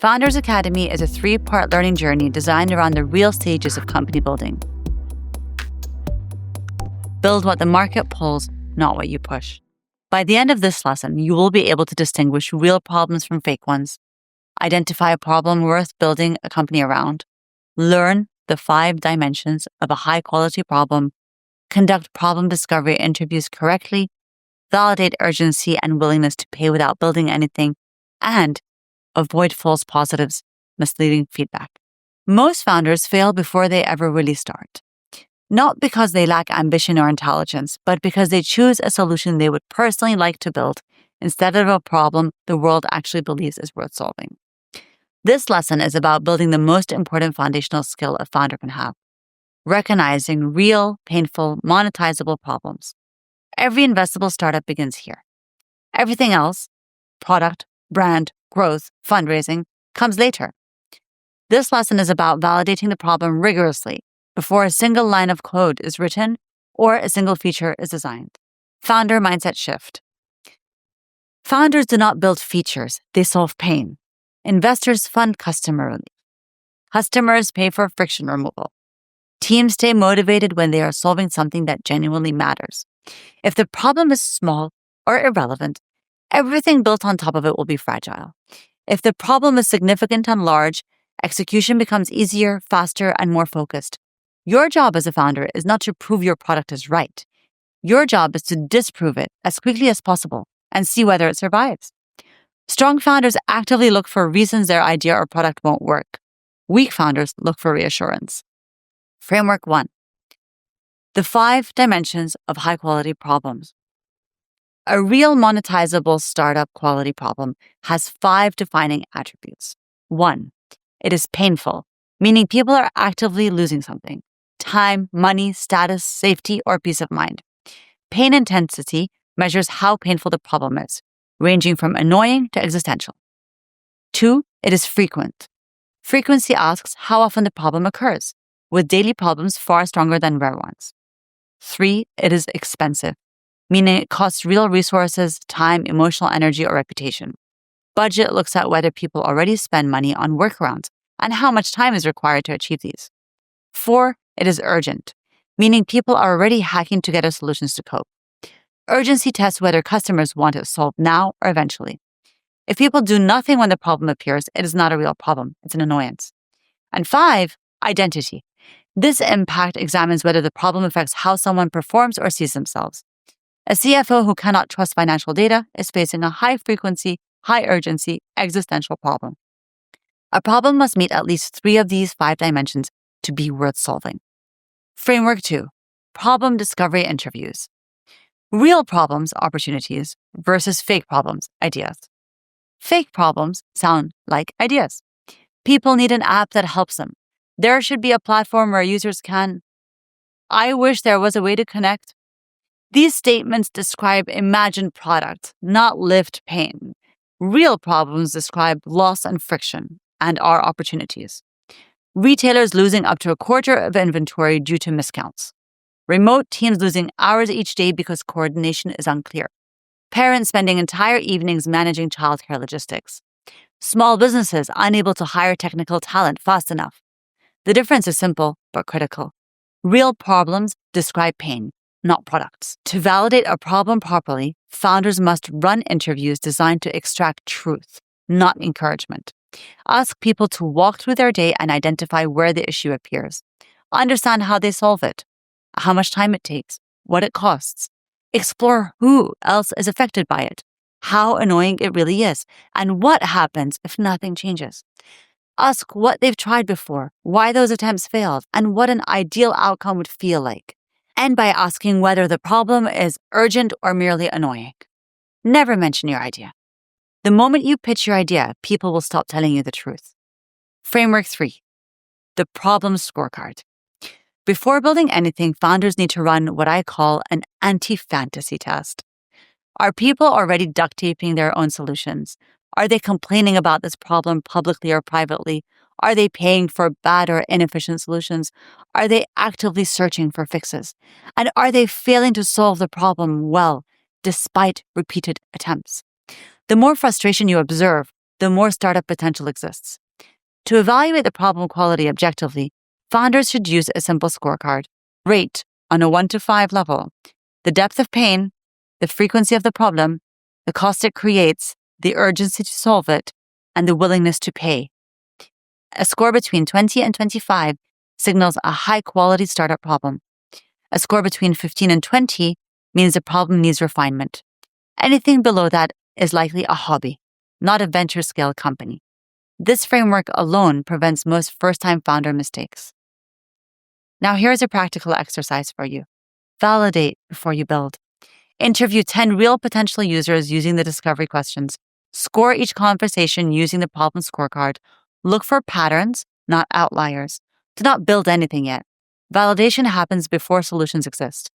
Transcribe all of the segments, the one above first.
Founders Academy is a 3-part learning journey designed around the real stages of company building. Build what the market pulls, not what you push. By the end of this lesson, you will be able to distinguish real problems from fake ones, identify a problem worth building a company around, learn the 5 dimensions of a high-quality problem, conduct problem discovery interviews correctly, validate urgency and willingness to pay without building anything, and avoid false positives, misleading feedback. Most founders fail before they ever really start. Not because they lack ambition or intelligence, but because they choose a solution they would personally like to build instead of a problem the world actually believes is worth solving. This lesson is about building the most important foundational skill a founder can have: recognizing real, painful, monetizable problems. Every investable startup begins here. Everything else, product, brand, growth, fundraising, comes later. This lesson is about validating the problem rigorously before a single line of code is written or a single feature is designed. Founder mindset shift. Founders do not build features, they solve pain. Investors fund customer relief. Customers pay for friction removal. Teams stay motivated when they are solving something that genuinely matters. If the problem is small or irrelevant, everything built on top of it will be fragile. If the problem is significant and large, execution becomes easier, faster, and more focused. Your job as a founder is not to prove your product is right. Your job is to disprove it as quickly as possible and see whether it survives. Strong founders actively look for reasons their idea or product won't work. Weak founders look for reassurance. Framework 1. The 5 dimensions of high-quality problems. A real monetizable startup quality problem has 5 defining attributes. 1. It is painful, meaning people are actively losing something: time, money, status, safety, or peace of mind. Pain intensity measures how painful the problem is, ranging from annoying to existential. 2. It is frequent. Frequency asks how often the problem occurs, with daily problems far stronger than rare ones. 3. It is expensive, meaning it costs real resources, time, emotional energy, or reputation. Budget looks at whether people already spend money on workarounds and how much time is required to achieve these. 4. It is urgent, meaning people are already hacking together solutions to cope. Urgency tests whether customers want it solved now or eventually. If people do nothing when the problem appears, it is not a real problem, it's an annoyance. And 5, identity. This impact examines whether the problem affects how someone performs or sees themselves. A CFO who cannot trust financial data is facing a high-frequency, high-urgency, existential problem. A problem must meet at least 3 of these 5 dimensions to be worth solving. Framework 2. Problem discovery interviews. Real problems, opportunities, versus fake problems, ideas. Fake problems sound like ideas. People need an app that helps them. There should be a platform where users can. I wish there was a way to connect. These statements describe imagined products, not lived pain. Real problems describe loss and friction and are opportunities. Retailers losing up to a quarter of inventory due to miscounts. Remote teams losing hours each day because coordination is unclear. Parents spending entire evenings managing childcare logistics. Small businesses unable to hire technical talent fast enough. The difference is simple but critical. Real problems describe pain, not products. To validate a problem properly, founders must run interviews designed to extract truth, not encouragement. Ask people to walk through their day and identify where the issue appears. Understand how they solve it, how much time it takes, what it costs. Explore who else is affected by it, how annoying it really is, and what happens if nothing changes. Ask what they've tried before, why those attempts failed, and what an ideal outcome would feel like. End by asking whether the problem is urgent or merely annoying. Never mention your idea. The moment you pitch your idea, people will stop telling you the truth. Framework 3. The problem scorecard. Before building anything, founders need to run what I call an anti-fantasy test. Are people already duct taping their own solutions? Are they complaining about this problem publicly or privately? Are they paying for bad or inefficient solutions? Are they actively searching for fixes? And are they failing to solve the problem well, despite repeated attempts? The more frustration you observe, the more startup potential exists. To evaluate the problem quality objectively, founders should use a simple scorecard. Rate, on a 1 to 5 level, the depth of pain, the frequency of the problem, the cost it creates, the urgency to solve it, and the willingness to pay. A score between 20 and 25 signals a high-quality startup problem. A score between 15 and 20 means the problem needs refinement. Anything below that is likely a hobby, not a venture-scale company. This framework alone prevents most first-time founder mistakes. Now here's a practical exercise for you. Validate before you build. Interview 10 real potential users using the discovery questions. Score each conversation using the problem scorecard. Look for patterns, not outliers. Do not build anything yet. Validation happens before solutions exist.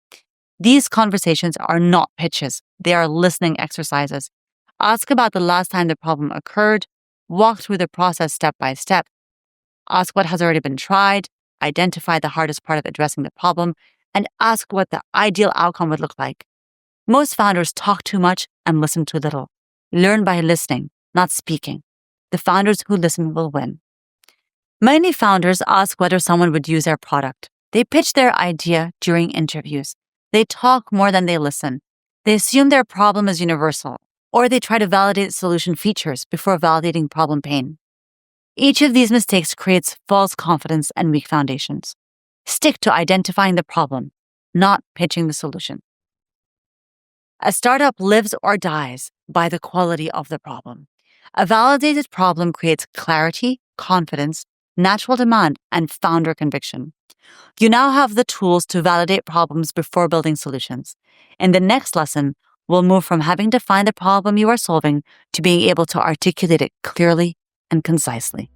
These conversations are not pitches. They are listening exercises. Ask about the last time the problem occurred. Walk through the process step by step. Ask what has already been tried. Identify the hardest part of addressing the problem. And ask what the ideal outcome would look like. Most founders talk too much and listen too little. Learn by listening, not speaking. The founders who listen will win. Many founders ask whether someone would use their product. They pitch their idea during interviews. They talk more than they listen. They assume their problem is universal, or they try to validate solution features before validating problem pain. Each of these mistakes creates false confidence and weak foundations. Stick to identifying the problem, not pitching the solution. A startup lives or dies by the quality of the problem. A validated problem creates clarity, confidence, natural demand, and founder conviction. You now have the tools to validate problems before building solutions. In the next lesson, we'll move from having to find the problem you are solving to being able to articulate it clearly and concisely.